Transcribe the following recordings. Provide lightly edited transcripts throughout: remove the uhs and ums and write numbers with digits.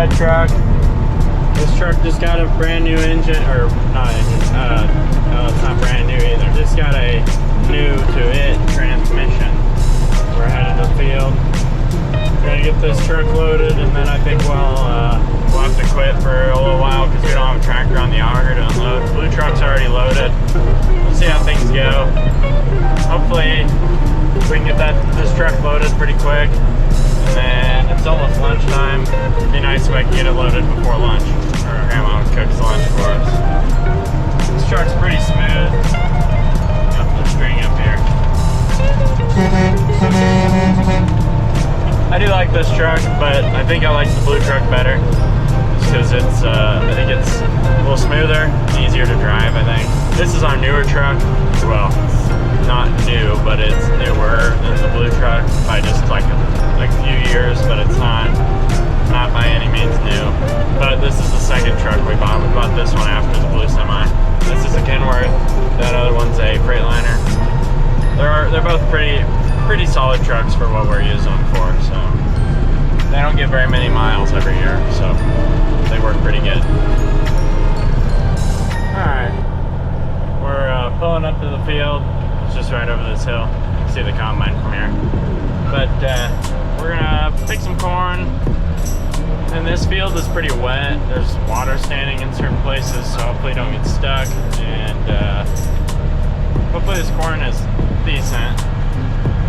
that truck. This truck just got a brand new engine, or not engine, no, it's not brand new either. Just got a new to it transmission. We're headed to the field. We're gonna get this truck loaded, and then I think we'll have to quit for a little while because we don't have a tractor on the auger to unload. Blue truck's already loaded. We'll see how things go. Hopefully we can get this truck loaded pretty quick. And then it's almost lunchtime. It'd be nice if I could get it loaded before lunch. Or Grandma cooks lunch for us. This truck's pretty smooth. Got the string up here. I do like this truck, but I think I like the blue truck better. Just because it's, I think it's a little smoother, easier to drive, I think. This is our newer truck. Well, it's not new, but it's newer than the blue truck by just like a few years, but it's not by any means new. But this is the second truck we bought. We bought this one after the blue semi. This is a Kenworth. That other one's a Freightliner. They're both pretty solid trucks for what we're using them for. So they don't get very many miles every year, so they work pretty good. All right, we're pulling up to the field. It's just right over this hill. You can see the combine from here. But we're gonna pick some corn. And this field is pretty wet. There's water standing in certain places, so hopefully don't get stuck. And hopefully this corn is decent.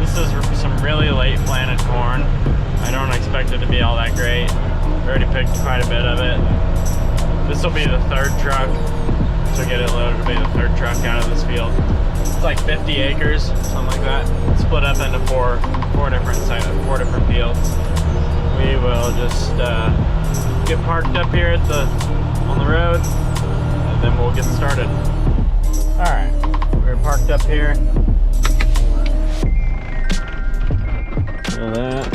This is some really late planted corn. I don't expect it to be all that great. We already picked quite a bit of it. This will be the third truck. So get it loaded, it'll be the third truck out of this field. It's like 50 acres, something like that. Split up into four different fields. We will just get parked up here on the road, and then we'll get started. All right, we're parked up here. Look at that.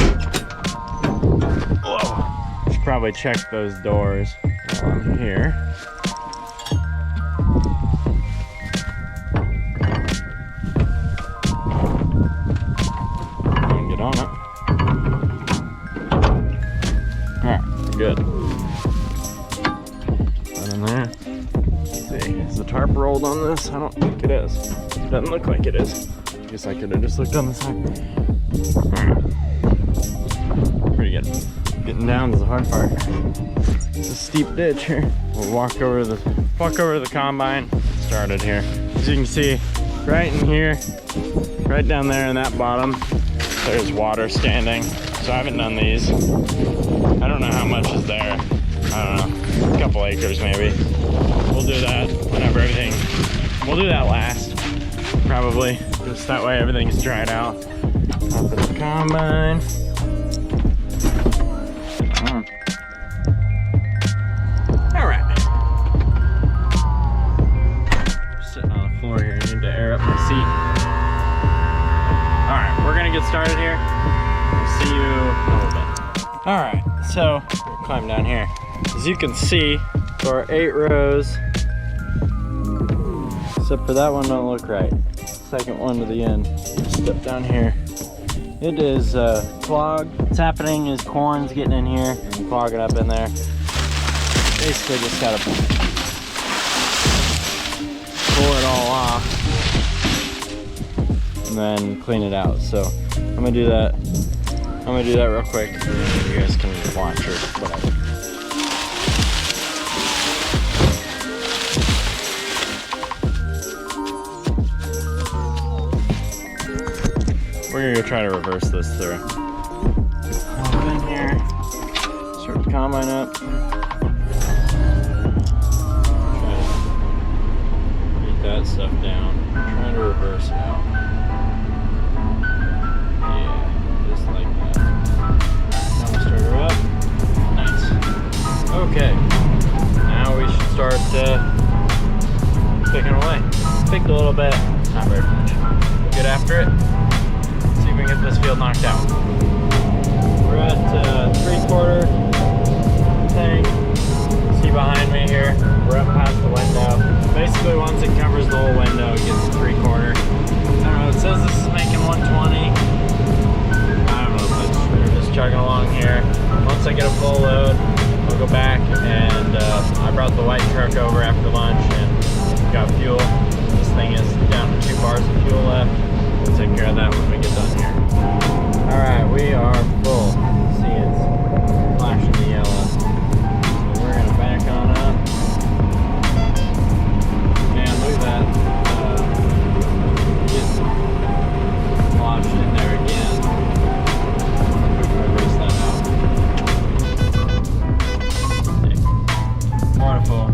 Whoa. Should probably check those doors while I'm here. Get on it. Good. That in there. Let's see, is the tarp rolled on this? I don't think it is. It doesn't look like it is. I guess I could have just looked on the side. Alright. Pretty good. Getting down is the hard part. It's a steep ditch here. We'll walk over to the combine. Started here. As you can see, right in here, right down there in that bottom, there's water standing. So I haven't done these. I don't know how much is there. I don't know, a couple acres maybe. We'll do that whenever we'll do that last, probably. Just that way everything's dried out. Up at the combine. All right. Sitting on the floor here, I need to air up my seat. All right, we're gonna get started here. See you in a little bit. All right, so we'll climb down here. As you can see, there are 8 rows, except for that one don't look right. Second one to the end. Step down here. It is clogged. What's happening is corn's getting in here and clogging up in there. Basically just gotta pull it all off and then clean it out. So I'm gonna do that. I'm gonna do that real quick, and then you guys can watch or whatever. We're gonna go try to reverse this through. Hop in here, start the combine up. Try to get that stuff down. Trying to reverse it out. Okay, now we should start picking away. Picked a little bit, not very much. We'll get after it, see if we can get this field knocked out. We're at 3/4 tank. See behind me here, we're up past the window. Basically once it covers the whole window, it gets 3/4. I don't know, it says this is making 120. I don't know if that's true, just chugging along here. Once I get a full load, we'll go back, and I brought the white truck over after lunch and got fuel. This thing is down to 2 bars of fuel left. We'll take care of that when we get done here. Alright, we are full. See, it's flashing the yellow. So we're going to back on up. Man, look at that. Get lodged in there again. Quickly erase that out. Waterfall.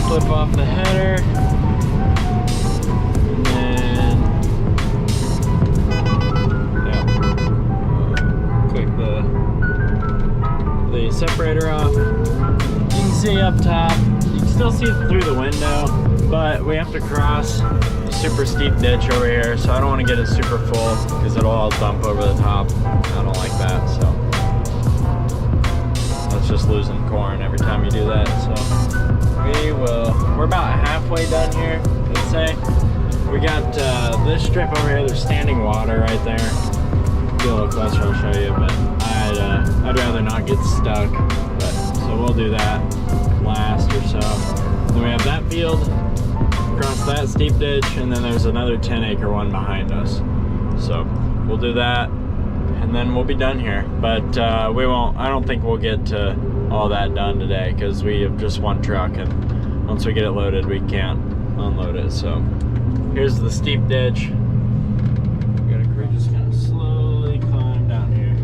Flip off the header, and then click the separator off. You can see up top, you can still see it through the window, but we have to cross a super steep ditch over here, so I don't want to get it super full because it'll all dump over the top. I don't like that, so that's just losing corn every time you do that. So we're about halfway done here, let's say. We got this strip over here, there's standing water right there. Get a little closer, I'll show you, but I'd rather not get stuck. But so we'll do that last or so. Then we have that field, across that steep ditch, and then there's another 10-acre one behind us. So we'll do that, and then we'll be done here. But I don't think we'll get to all that done today because we have just one truck, and once we get it loaded we can't unload it. So here's the steep ditch. We got a crew just gonna slowly climb down here.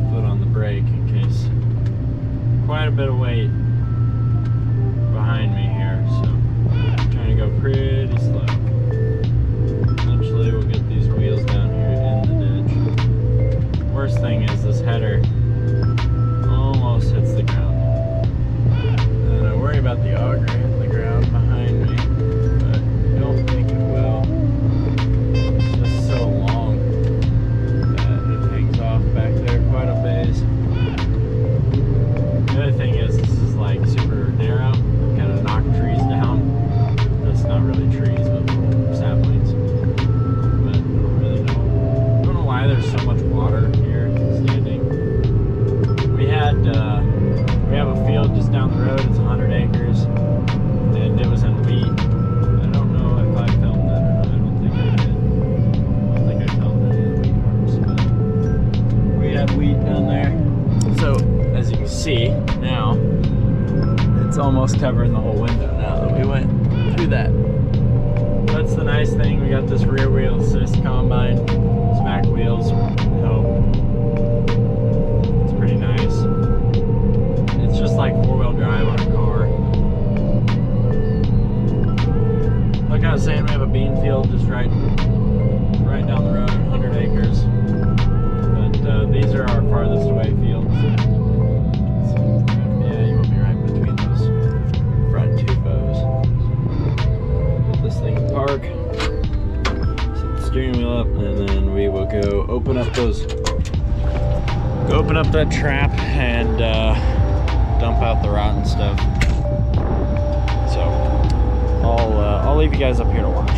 Foot on the brake in case. Quite a bit of weight behind me here, so I'm trying to go pretty slow. Eventually we'll get these wheels down here in the ditch. Worst thing is this header almost hits the ground. And I worry about the auger hitting the ground behind me, but I don't think it will. It's just so long that it hangs off back there quite a ways. The other thing is this is like super narrow, kind of knock trees down. That's not really trees, but little saplings. But I don't really know. I don't know why there's so much water here standing. We have a field just down the road. It's 100 acres, and it was in wheat. I don't know if I filmed it or not. I don't think I did. I don't think I filmed any of the wheat parts, but we had wheat down there. So as you can see now, it's almost covering the whole window now that we went through that. That's the nice thing. We got this rear wheel assist combine. These back wheels help. It's pretty nice. It's just like 4-wheel drive on a car. Like I was saying, we have a bean field just right down the road, 100 acres. But these are our farthest away fields. Yeah, you want me right between those front 2 bows. Put this thing in park. Set the steering wheel up, and then we will go open up that trap and dump out the rotten stuff. So I'll leave you guys up here to watch.